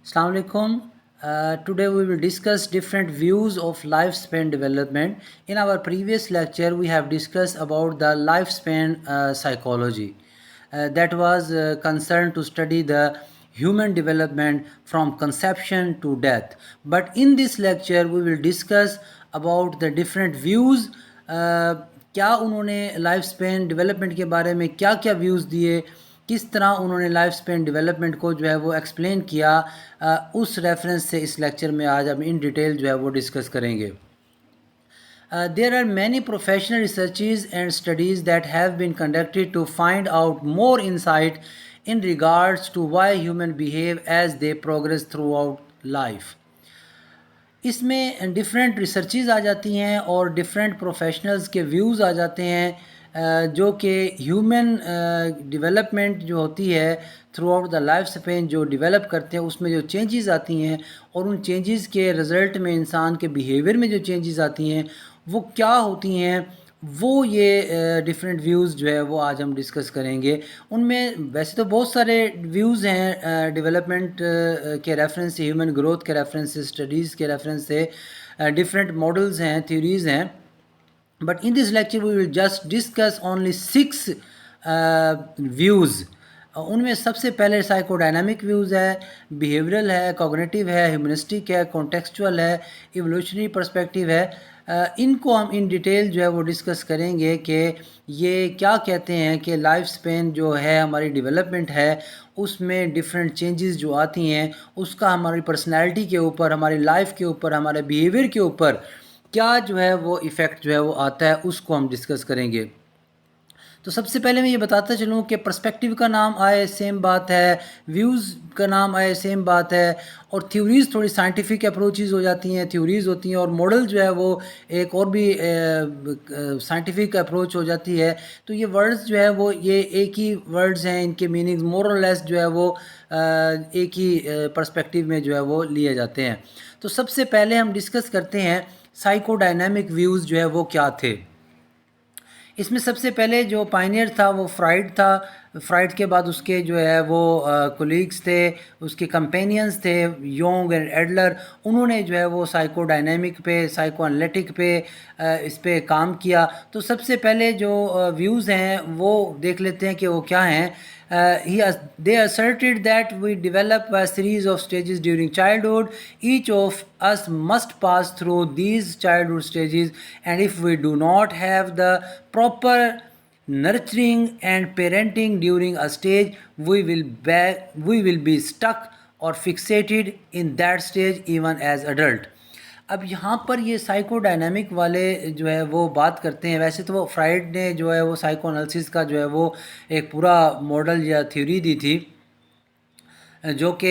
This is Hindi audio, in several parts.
Assalamu alaikum. Today we will discuss different views of lifespan development. In our previous lecture, we have discussed about the lifespan psychology. That was concerned to study the human development from conception to death. But in this lecture, we will discuss about the different views. क्या उन्होंने लाइफ स्पेन डेवलपमेंट के बारे में क्या क्या व्यूज़ दिए, किस तरह उन्होंने लाइफ स्पेन डेवलपमेंट को जो है वो एक्सप्लेन किया, उस रेफरेंस से इस लेक्चर में आज हम इन डिटेल जो है वो डिस्कस करेंगे. There are many professional researches and studies that have been conducted to find out more insight in regards to why humans behave as they progress throughout life. इसमें डिफरेंट रिसर्चेज आ जाती हैं और डिफरेंट प्रोफेशनल्स के व्यूज़ आ जाते हैं जो कि ह्यूमन डेवलपमेंट जो होती है through out the life span जो डेवलप करते हैं उसमें जो चेंजेस आती हैं और उन चेंजेस के रिज़ल्ट में इंसान के बिहेवियर में जो चेंजेस आती हैं वो क्या होती हैं, वो ये डिफरेंट व्यूज़ जो है वो आज हम डिस्कस करेंगे. उनमें वैसे तो बहुत सारे व्यूज़ हैं डेवलपमेंट के रेफरेंस से, ह्यूमन ग्रोथ के रेफरेंस से, स्टडीज़ के रेफरेंस से, डिफरेंट मॉडल्स हैं, थ्योरीज़ हैं. But in this lecture we will just discuss only 6 views. उनमें सबसे पहले साइकोडायनामिक व्यूज़ है, बिहेवियरल है, कॉग्निटिव है, ह्यूमनिस्टिक है, कॉन्टेक्सचुअल है, इवोल्यूशनरी पर्सपेक्टिव है. इनको हम इन डिटेल जो है वो डिस्कस करेंगे कि ये क्या कहते हैं कि लाइफ स्पेन जो है हमारी डेवलपमेंट है उसमें डिफरेंट चेंजेस जो आती हैं उसका हमारी पर्सनैलिटी के ऊपर, हमारी लाइफ के ऊपर, हमारे बिहेवियर के ऊपर क्या जो है वो इफ़ेक्ट जो है वो आता है, उसको हम डिस्कस करेंगे. तो सबसे पहले मैं ये बताता चलूँ कि पर्सपेक्टिव का नाम आए सेम बात है, व्यूज़ का नाम आए सेम बात है, और थ्योरीज़ थोड़ी साइंटिफिक अप्रोचेज़ हो जाती हैं, थ्योरीज़ होती हैं, और मॉडल जो है वो एक और भी साइंटिफिक अप्रोच हो जाती है. तो ये वर्ड्स जो है वो ये एक ही वर्ड्स हैं, इनके मीनिंग्स मोर और लेस जो है वो एक ही पर्सपेक्टिव में जो है वो लिए जाते हैं. तो सबसे पहले हम डिस्कस करते हैं साइकोडायनामिक व्यूज़ जो है वो क्या थे. इसमें सबसे पहले जो पायनियर था वो फ्राइड था. फ्राइड के बाद उसके जो है वो कोलीग्स थे, उसके कंपेनियंस थे, योंग एंड एडलर. उन्होंने जो है वो साइकोडायनेमिक पे, साइको एनालिटिक पे इस पे काम किया. तो सबसे पहले जो व्यूज़ हैं वो देख लेते हैं कि वो क्या हैं. They asserted that we develop a series of stages during childhood. Each of us must pass through these childhood stages, and if we do not have the proper nurturing and parenting during a stage, we will be stuck or fixated in that stage even as adult. अब यहाँ पर ये साइकोडायनामिक वाले जो है वो बात करते हैं. वैसे तो वो फ्राइड ने जो है वो साइको एनालिसिस का जो है वो एक पूरा मॉडल या थ्योरी दी थी जो कि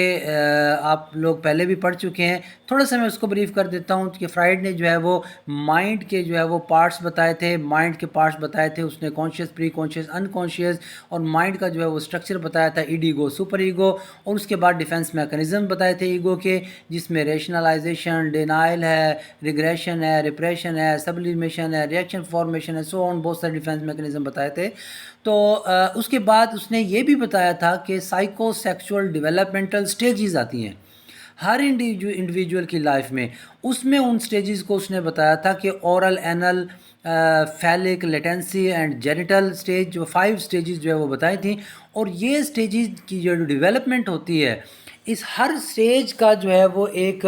आप लोग पहले भी पढ़ चुके हैं. थोड़ा सा मैं उसको ब्रीफ कर देता हूँ कि फ्राइड ने जो है वो माइंड के जो है वो पार्ट्स बताए थे. माइंड के पार्ट्स बताए थे उसने, कॉन्शियस, प्री कॉन्शियस, अनकॉन्शियस, और माइंड का जो है वो स्ट्रक्चर बताया था, ईड ईगो, सुपर ईगो, और उसके बाद डिफेंस मैकेनिज्म बताए थे ईगो के, जिसमें रेशनलाइजेशन, डिनाइल है, रिग्रेशन है, रिप्रेशन है, सब्लिमेशन है, रिएक्शन फॉर्मेशन है, सो ऑन, बहुत सारे डिफेंस मैकेनिज्म बताए थे. तो उसके बाद उसने ये भी बताया था कि साइकोसेक्सुअल डेवलपमेंटल स्टेजेस आती हैं हर इंडिविजुअल की लाइफ में. उसमें उन स्टेजेस को उसने बताया था कि oral, anal, phallic, latency and genital stage, जो 5 स्टेजेस जो है वो बताई थी. और ये स्टेजेस की जो डेवलपमेंट होती है, इस हर स्टेज का जो है वो एक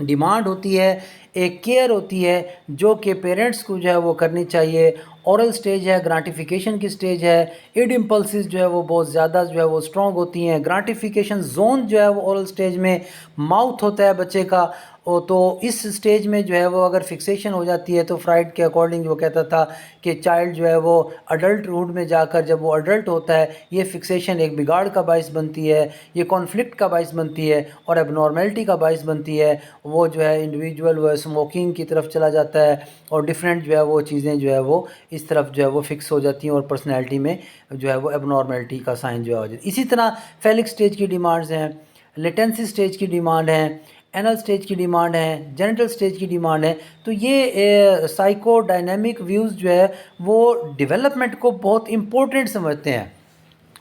डिमांड होती है, एक केयर होती है जो कि पेरेंट्स को जो है वो करनी चाहिए. ओरल स्टेज है, ग्रांटिफिकेशन की स्टेज है. इड इम्पल्सिस जो है वो बहुत ज़्यादा जो है वो स्ट्रॉन्ग होती हैं. ग्रांटिफिकेशन जोन जो है वो ओरल स्टेज में माउथ होता है बच्चे का. तो इस स्टेज में जो है वो अगर फिक्सेशन हो जाती है तो फ्राइड के अकॉर्डिंग वो कहता था कि चाइल्ड जो है वो अडल्टहुड में जाकर जब वो अडल्ट होता है, ये फिक्सेशन एक बिगाड़ का बाइस बनती है, ये कॉन्फ्लिक्ट का बाइस बनती है और एबनॉर्मेलिटी का बाइस बनती है. वो जो है इंडिविजुअल वो स्मोकिंग की तरफ चला जाता है और डिफरेंट जो है वो चीज़ें जो है वो इस तरफ जो है वो फिक्स हो जाती हैं और पर्सनैलिटी में जो है वो एबनॉर्मेलिटी का साइन जो है हो जाता है. इसी तरह फेलिक स्टेज की डिमांड्स हैं, लेटेंसी स्टेज की डिमांड है, एनल स्टेज की डिमांड है, जेनिटल स्टेज की डिमांड है. तो ये साइको डायनेमिक व्यूज़ जो है वो डेवलपमेंट को बहुत इम्पोर्टेंट समझते हैं.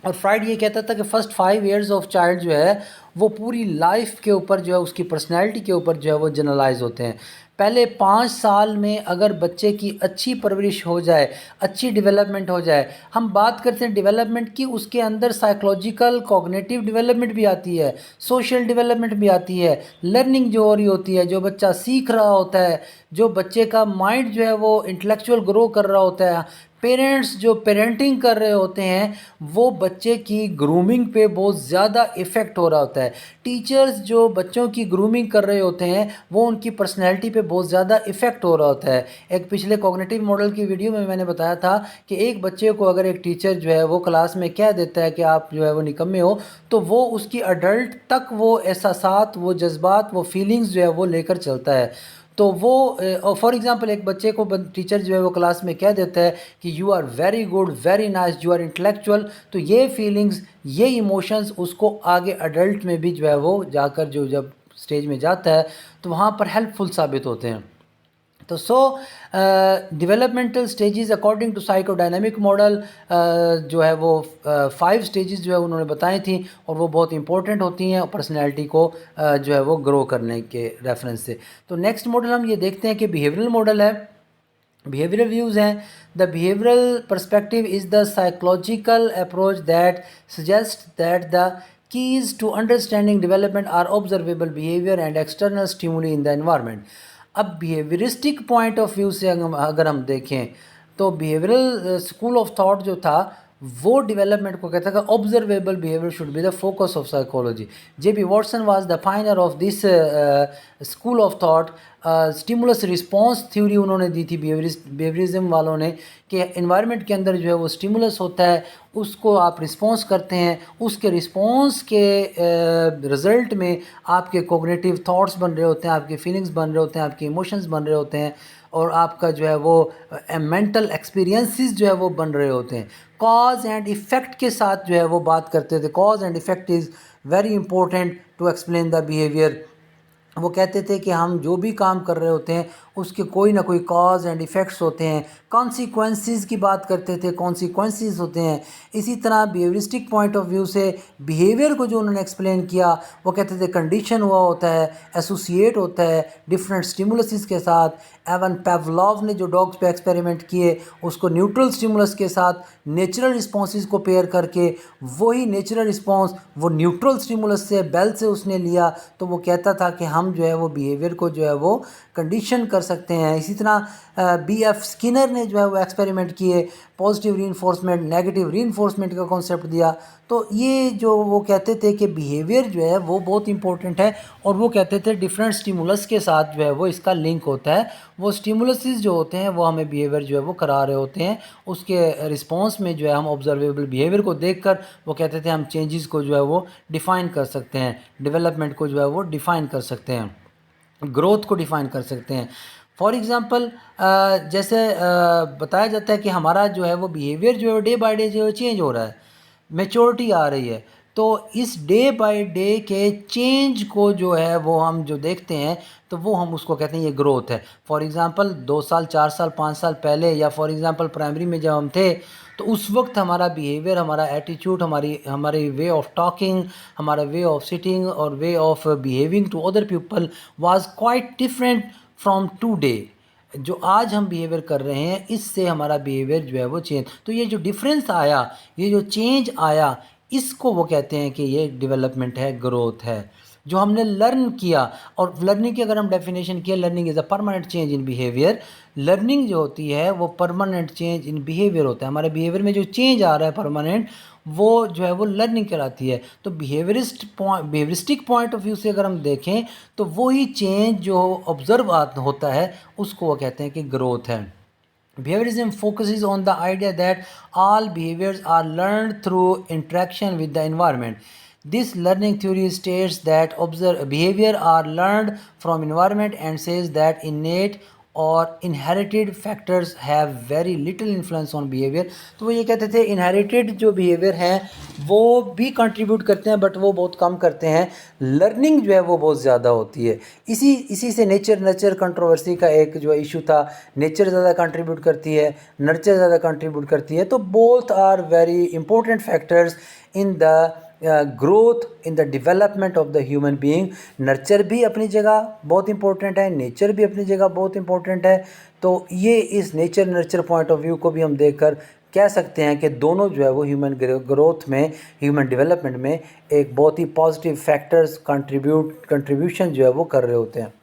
और फ्राइड ये कहता था कि फ़र्स्ट 5 ईयर्स ऑफ चाइल्ड जो है वो पूरी लाइफ के ऊपर जो है, उसकी पर्सनैलिटी के ऊपर जो है वो जनरलाइज होते हैं। पहले 5 साल में अगर बच्चे की अच्छी परवरिश हो जाए, अच्छी डेवलपमेंट हो जाए, हम बात करते हैं डेवलपमेंट की, उसके अंदर साइकोलॉजिकल कॉग्निटिव डेवलपमेंट भी आती है, सोशल डेवलपमेंट भी आती है, लर्निंग जो हो रही होती है, जो बच्चा सीख रहा होता है, जो बच्चे का माइंड जो है वो इंटेलेक्चुअल ग्रो कर रहा होता है, पेरेंट्स जो पेरेंटिंग कर रहे होते हैं वो बच्चे की ग्रूमिंग पे बहुत ज़्यादा इफ़ेक्ट हो रहा होता है। टीचर्स जो बच्चों की ग्रूमिंग कर रहे होते हैं वो उनकी पर्सनैलिटी पे बहुत ज़्यादा इफ़ेक्ट हो रहा होता है। एक पिछले कॉग्निटिव मॉडल की वीडियो में मैंने बताया था कि एक बच्चे को अगर एक टीचर जो है वो क्लास में कह देता है कि आप जो है वो निकम्मे हो, तो वो उसकी अडल्ट तक वो एहसासात, वो जज्बात, वो फीलिंग्स जो है वो लेकर चलता है। तो वो फॉर एग्ज़ाम्पल एक बच्चे को टीचर जो है वो क्लास में कह देता है कि you are very good, very nice, you are intellectual, तो ये फीलिंग्स, ये इमोशंस उसको आगे अडल्ट में भी जो है वो जाकर जो जब स्टेज में जाता है तो वहाँ पर हेल्पफुल साबित होते हैं। तो developmental stages according to psychodynamic model जो है वो 5 स्टेजेस जो है उन्होंने बताई थी, और वो बहुत इंपॉर्टेंट होती हैं पर्सनैलिटी को जो है वो ग्रो करने के रेफरेंस से। तो नेक्स्ट मॉडल हम ये देखते हैं कि बिहेवियरल मॉडल है। बिहेवियरल व्यूज़ हैं। The behavioural perspective is the psychological approach that suggest that the keys to understanding development are observable behavior and external stimuli in the environment। अब बिहेवियरिस्टिक पॉइंट ऑफ व्यू से अगर हम देखें तो बिहेवियरल स्कूल ऑफ थॉट जो था वो डेवलपमेंट को कहता है कि observable behaviour should be the focus of psychology. J B Watson was the pioneer of this school of thought. Stimulus response theory उन्होंने दी थी बिहेवियरिज्म वालों ने, कि एनवायरनमेंट के अंदर जो है वो स्टिमुलस होता है, उसको आप रिस्पॉन्स करते हैं, उसके रिस्पॉन्स के रिज़ल्ट में आपके कोग्निटिव थॉट्स बन रहे होते हैं, आपके फीलिंग्स बन रहे होते हैं, आपके इमोशंस बन रहे होते हैं, और आपका जो है वो मेंटल एक्सपीरियंसेस जो है वो बन रहे होते हैं। कॉज एंड इफ़ेक्ट के साथ जो है वो बात करते थे। Cause and effect is very important to explain the behaviour. वो कहते थे कि हम जो भी काम कर रहे होते हैं उसके कोई ना कोई कॉज एंड इफ़ेक्ट्स होते हैं। कॉन्सिक्वेंसेस की बात करते थे, कॉन्सिक्वेंसेस होते हैं। इसी तरह बिहेवियरिस्टिक पॉइंट ऑफ व्यू से बिहेवियर को जो उन्होंने एक्सप्लेन किया, वो कहते थे कंडीशन हुआ होता है, एसोसिएट होता है डिफरेंट स्टिमुलसिस के साथ। एवन पेवलॉव ने जो डॉग्स पे एक्सपेरिमेंट किए, उसको न्यूट्रल स्टिमुलस के साथ नेचुरल रिस्पॉन्सेज को पेयर करके वही नेचुरल रिस्पॉन्स वो न्यूट्रल स्टिमुलस से, बेल से उसने लिया, तो वो कहता था कि हम जो है वो बिहेवियर को जो है वो कंडीशन कर सकते हैं। इसी तरह बी.एफ. स्किनर ने जो है वो एक्सपेरिमेंट किए, पॉजिटिव रीइंफोर्समेंट, नेगेटिव रीइंफोर्समेंट का कॉन्सेप्ट दिया। तो ये जो वो कहते थे कि बिहेवियर जो है वो बहुत इंपॉर्टेंट है, और वो कहते थे डिफरेंट स्टिमुलस के साथ जो है वो इसका लिंक होता है। वो स्टिमुलसिस जो होते हैं वो हमें बिहेवियर जो है वो करा रहे होते हैं, उसके रिस्पॉन्स में जो है हम ऑब्जर्वेबल बिहेवियर को देखकर वो कहते थे हम चेंजेस को जो है वो डिफ़ाइन कर सकते हैं, डेवलपमेंट को जो है वो डिफ़ाइन कर सकते हैं, ग्रोथ को डिफ़ाइन कर सकते हैं। फॉर एग्ज़ाम्पल जैसे बताया जाता है कि हमारा जो है वो बिहेवियर जो है डे बाय डे जो है चेंज हो रहा है, मैच्योरिटी आ रही है। तो इस डे बाय डे के चेंज को जो है वो हम जो देखते हैं तो वो हम उसको कहते हैं ये ग्रोथ है। फॉर एग्ज़ाम्पल 2 साल, 4 साल, 5 साल पहले, या फॉर एग्ज़ाम्पल प्राइमरी में जब हम थे तो उस वक्त हमारा बिहेवियर, हमारा एटीट्यूड, हमारी वे ऑफ टॉकिंग, हमारा वे ऑफ सिटिंग और way of behaving to other people was quite different from today. जो आज हम बिहेवियर कर रहे हैं इससे हमारा बिहेवियर जो है वो चेंज, तो ये जो डिफरेंस आया, ये जो चेंज आया, इसको वो कहते हैं कि ये डेवलपमेंट है, ग्रोथ है, जो हमने लर्न किया। और लर्निंग की अगर हम डेफिनेशन किया, learning is a permanent change in behaviour. Learning जो होती है वो परमानेंट चेंज इन बिहेवियर होता है। हमारे बिहेवियर में जो चेंज आ रहा है परमानेंट, वो जो है वो लर्निंग कहलाती है। तो बिहेवियरिस्टिक पॉइंट ऑफ व्यू से अगर हम देखें तो वही चेंज जो ऑब्जर्व होता है उसको वो कहते हैं कि ग्रोथ है। Behaviorism focuses on the idea that all behaviors are learned through interaction with the environment. This learning theory states that behavior are learned from environment and says that innate और inherited factors have very little influence on behaviour. तो वो ये कहते थे इनहेरिटेड जो बिहेवियर हैं वो भी कंट्रीब्यूट करते हैं बट वो बहुत कम करते हैं, लर्निंग जो है वो बहुत ज़्यादा होती है। इसी से नेचर कंट्रोवर्सी का एक जो इशू था, नेचर ज़्यादा कंट्रीब्यूट करती है, नर्चर ज़्यादा कंट्रीब्यूट करती है। तो both are very important factors in the growth in the development of the human being. Nurture भी अपनी जगह बहुत इंपॉर्टेंट है, नेचर भी अपनी जगह बहुत इंपॉर्टेंट है। तो ये इस nature nurture point of view को भी हम देखकर कह सकते हैं कि दोनों जो है वो ह्यूमन ग्रोथ में, ह्यूमन डेवलपमेंट में एक बहुत ही पॉजिटिव फैक्टर्स कंट्रीब्यूशन जो है वो कर रहे होते हैं।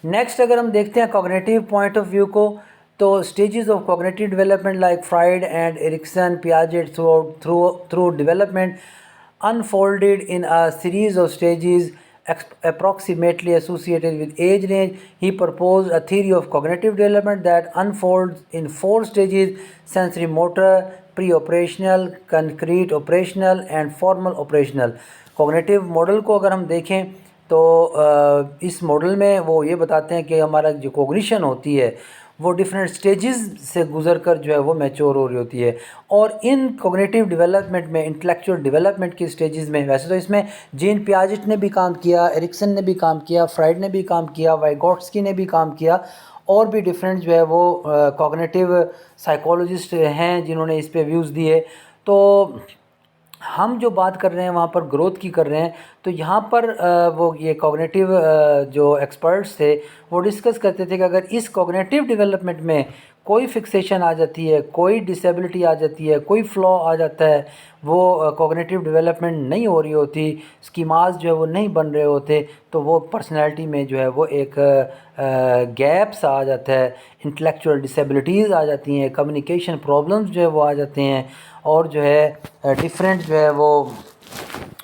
नेक्स्ट अगर हम देखते हैं कॉग्निटिव पॉइंट ऑफ व्यू को, तो stages of cognitive development like Freud and Erikson Piaget through development unfolded in a series of stages approximately associated with age range. He proposed a theory of cognitive development that unfolds in 4 stages: sensory motor, pre-operational, concrete operational and formal operational. Cognitive model को अगर हम देखें तो इस मॉडल में वो ये बताते हैं कि हमारा जो कॉग्निशन होती है वो डिफरेंट स्टेजेस से गुजर कर जो है वो मैच्योर हो रही होती है। और इन कॉग्निटिव डेवलपमेंट में, इंटेलेक्चुअल डेवलपमेंट की स्टेजेस में, वैसे तो इसमें जीन पियाजेट ने भी काम किया, एरिक्सन ने भी काम किया, फ्राइड ने भी काम किया, वाइगोट्स्की ने भी काम किया, और भी डिफरेंट जो है वो कॉग्निटिव साइकोलॉजिस्ट हैं जिन्होंने इस पे व्यूज़ दिए। तो हम जो बात कर रहे हैं वहाँ पर ग्रोथ की कर रहे हैं। तो यहाँ पर वो ये कॉग्निटिव जो एक्सपर्ट्स थे वो डिस्कस करते थे कि अगर इस कॉग्निटिव डेवलपमेंट में कोई फिक्सेशन आ जाती है, कोई डिसेबिलिटी आ जाती है, कोई फ्लॉ आ जाता है, वो कॉग्निटिव डेवलपमेंट नहीं हो रही होती, स्कीमास जो है वो नहीं बन रहे होते, तो वो पर्सनैलिटी में जो है वो एक गैप्स आ जाता है, इंटेलेक्चुअल डिसेबिलिटीज़ आ जाती हैं, कम्युनिकेशन प्रॉब्लम्स जो है वो आ जाते हैं, और जो है डिफरेंट जो है वो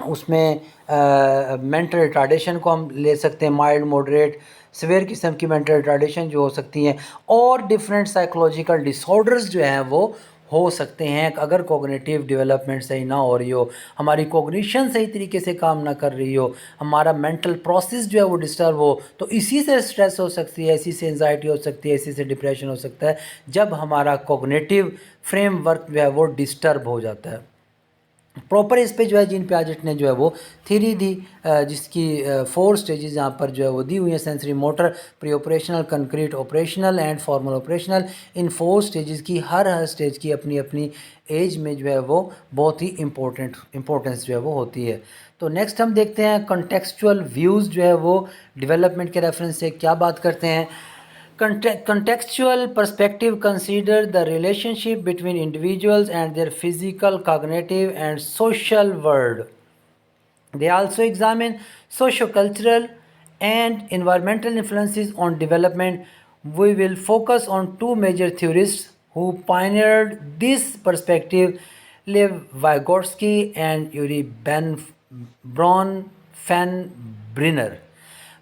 उसमें मेंटल रिटार्डेशन को हम ले सकते हैं, माइल्ड मॉडरेट सीवियर किस्म की मेंटल रिटार्डेशन जो हो सकती हैं, और डिफरेंट साइकोलॉजिकल डिसऑर्डर्स जो हैं वो हो सकते हैं अगर कॉग्निटिव डेवलपमेंट सही ना हो रही हो, हमारी कॉग्निशन सही तरीके से काम ना कर रही हो, हमारा मेंटल प्रोसेस जो है वो डिस्टर्ब हो। तो इसी से स्ट्रेस हो सकती है, इसी से एंजाइटी हो सकती है, इसी से डिप्रेशन हो सकता है जब हमारा कॉग्निटिव फ्रेमवर्क जो है वो डिस्टर्ब हो जाता है। प्रॉपर इस पे जो है जीन पियाजेट ने जो है वो थ्योरी दी, जिसकी 4 स्टेजेस यहाँ पर जो है वो दी हुई हैं: sensory motor, pre operational, concrete operational and formal operational. In 4 stages की हर स्टेज की अपनी अपनी एज में जो है वो बहुत ही इम्पोर्टेंस जो है वो होती है। तो नेक्स्ट हम देखते हैं कॉन्टेक्सचुअल व्यूज़ जो है वो डेवलपमेंट के रेफरेंस से क्या बात करते हैं। Contextual perspective consider the relationship between individuals and their physical, cognitive, and social world. They also examine socio-cultural and environmental influences on development. We will focus on 2 major theorists who pioneered this perspective: Lev Vygotsky and Yuri Bronfenbrenner.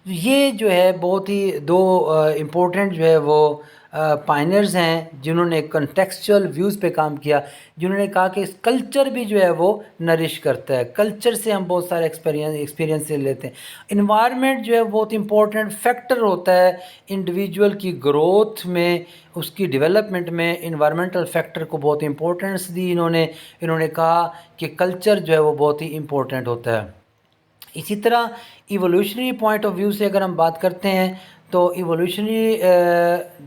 ये जो है बहुत ही 2 इम्पोर्टेंट जो है वो पायनियर्स हैं जिन्होंने कंटेक्सचुअल व्यूज़ पे काम किया, जिन्होंने कहा कि कल्चर भी जो है वो नरिश करता है, कल्चर से हम बहुत सारे एक्सपीरियंस लेते हैं। इन्वायरमेंट जो है बहुत इंपॉर्टेंट फैक्टर होता है इंडिविजुअल की ग्रोथ में, उसकी डेवलपमेंट में इन्वायरमेंटल फैक्टर को बहुत इंपॉर्टेंस दी इन्होंने कहा कि कल्चर जो है वो बहुत ही इम्पोर्टेंट होता है। इसी तरह इवोल्यूशनरी पॉइंट ऑफ व्यू से अगर हम बात करते हैं तो evolutionary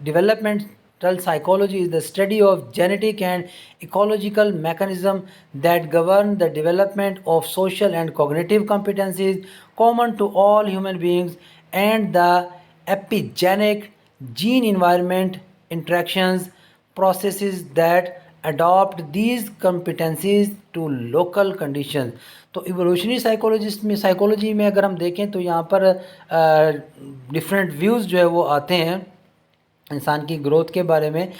developmental psychology is the study of genetic and ecological mechanism that govern the development of social and cognitive competencies common to all human beings and the epigenic gene environment interactions processes that adopt these competencies to local conditions। तो इवोल्यूशनरी साइकोलॉजी में अगर हम देखें तो यहाँ पर डिफरेंट व्यूज़ जो है वो आते हैं इंसान की ग्रोथ के बारे में,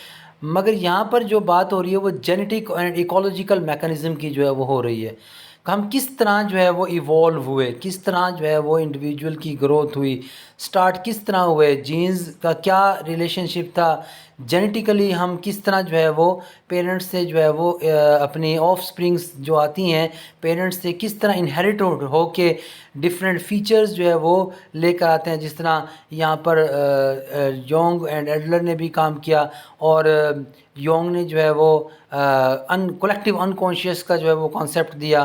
मगर यहाँ पर जो बात हो रही है वो जेनेटिक एंड इकोलॉजिकल मैकेनिज़्म की जो है वो हो रही है। हम किस तरह जो है वो इवॉल्व हुए, किस तरह जो है वो इंडिविजुअल की ग्रोथ हुई, स्टार्ट किस तरह हुए, जीन्स का क्या रिलेशनशिप था, जेनेटिकली हम किस तरह जो है वो पेरेंट्स से जो है वो अपनी ऑफ स्प्रिंग्स जो आती हैं पेरेंट्स से किस तरह इनहेरिट हो के डिफरेंट फीचर्स जो है वो लेकर आते हैं। जिस तरह यहाँ पर योंग एंड एडलर ने भी काम किया, और योंग ने जो है वो कलेक्टिव अनकॉन्शियस का जो है वो कॉन्सेप्ट दिया,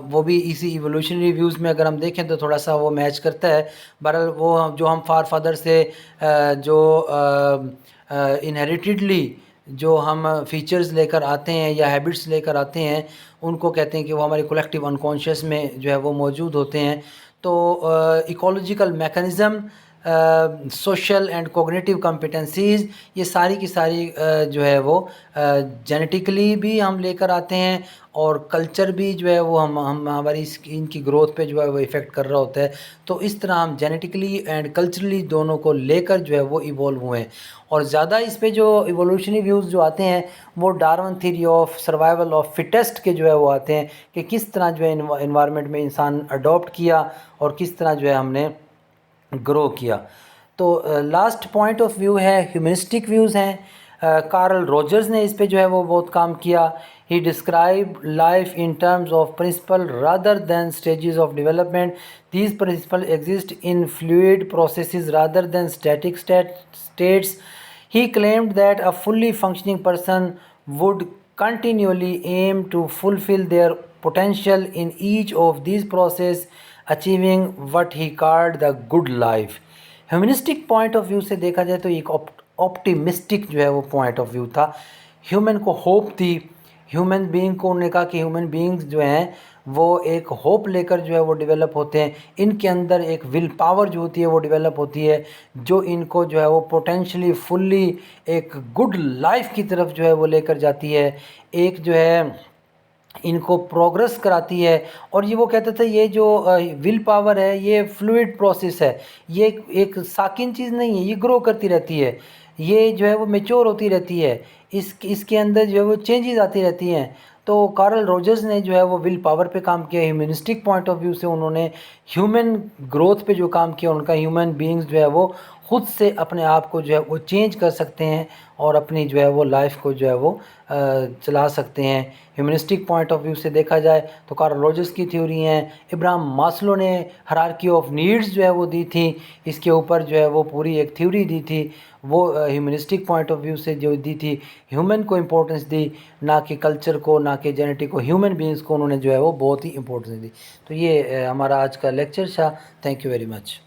वो भी इसी इवोल्यूशनरी व्यूज़ में अगर हम देखें तो थोड़ा सा वो मैच करता है। बहरहाल वो जो हम फादर से जो इनहेरिटेडली जो हम फीचर्स लेकर आते हैं या हैबिट्स लेकर आते हैं, उनको कहते हैं कि वो हमारे कलेक्टिव अनकॉन्शियस में जो है वो मौजूद होते हैं। तो ecological mechanism, social and cognitive competencies, ये सारी की सारी जो है वो जेनेटिकली भी हम लेकर आते हैं, और कल्चर भी जो है वो हम हमारी इनकी ग्रोथ पे जो है वो इफ़ेक्ट कर रहा होता है। तो इस तरह हम जेनेटिकली एंड कल्चरली दोनों को लेकर जो है वो इवॉल्व हुए हैं। और ज़्यादा इस पे जो इवोल्यूशनरी व्यूज़ जो आते हैं, वो Darwin theory of survival of fittest के जो है वो आते हैं, कि किस तरह जो है इन्वायरमेंट में इंसान अडॉप्ट किया और किस तरह जो है हमने ग्रो किया। तो लास्ट पॉइंट ऑफ व्यू है ह्यूमनिस्टिक व्यूज़ हैं। कार्ल रोजर्स ने इस पे जो है वो बहुत काम किया। He describe life in terms of principle rather than stages of development. These principle exist in fluid processes rather than static states. He claimed that a fully functioning person would continually aim to fulfill their potential in each of these processes, achieving what he called the good life. Humanistic point of view से देखा जाए तो एक ऑप्टिमिस्टिक जो है वो पॉइंट ऑफ व्यू था। ह्यूमन को होप थी। ह्यूमन बीइंग को उन्होंने कहा कि ह्यूमन बीइंग्स जो हैं वो एक होप लेकर जो है वो डेवलप होते हैं। इनके अंदर एक विल पावर जो होती है वो डेवलप होती है, जो इनको जो है वो पोटेंशली फुल्ली एक गुड लाइफ की तरफ जो है वो लेकर जाती है। एक जो है इनको प्रोग्रेस कराती है। और ये वो कहते थे ये जो विल पावर है ये फ्लूइड प्रोसेस है, ये एक साकिन चीज़ नहीं है, ये ग्रो करती रहती है, ये जो है वो मेच्योर होती रहती है, इसके अंदर जो है वो चेंजेस आती रहती हैं। तो कार्ल रोजर्स ने जो है वो विल पावर पे काम किया। ह्यूमनिस्टिक पॉइंट ऑफ व्यू से उन्होंने ह्यूमन ग्रोथ पे जो काम किया, उनका ह्यूमन बीइंग्स जो है वो खुद से अपने आप को जो है वो चेंज कर सकते हैं और अपनी जो है वो लाइफ को जो है वो चला सकते हैं। ह्यूमनिस्टिक पॉइंट ऑफ व्यू से देखा जाए तो कार्ल रोजर्स की थ्योरी हैं। इब्राहिम मास्लो ने हायरार्की ऑफ नीड्स जो है वो दी थी, इसके ऊपर जो है वो पूरी एक थ्योरी दी थी, वो ह्यूमनिस्टिक पॉइंट ऑफ व्यू से जो दी थी। ह्यूमन को इम्पोर्टेंस दी, ना कि कल्चर को, ना कि जेनेटिक को, ह्यूमन बीइंग्स को उन्होंने जो है वो बहुत ही इम्पोर्टेंस दी। तो ये हमारा आज का लेक्चर था। Thank you very much.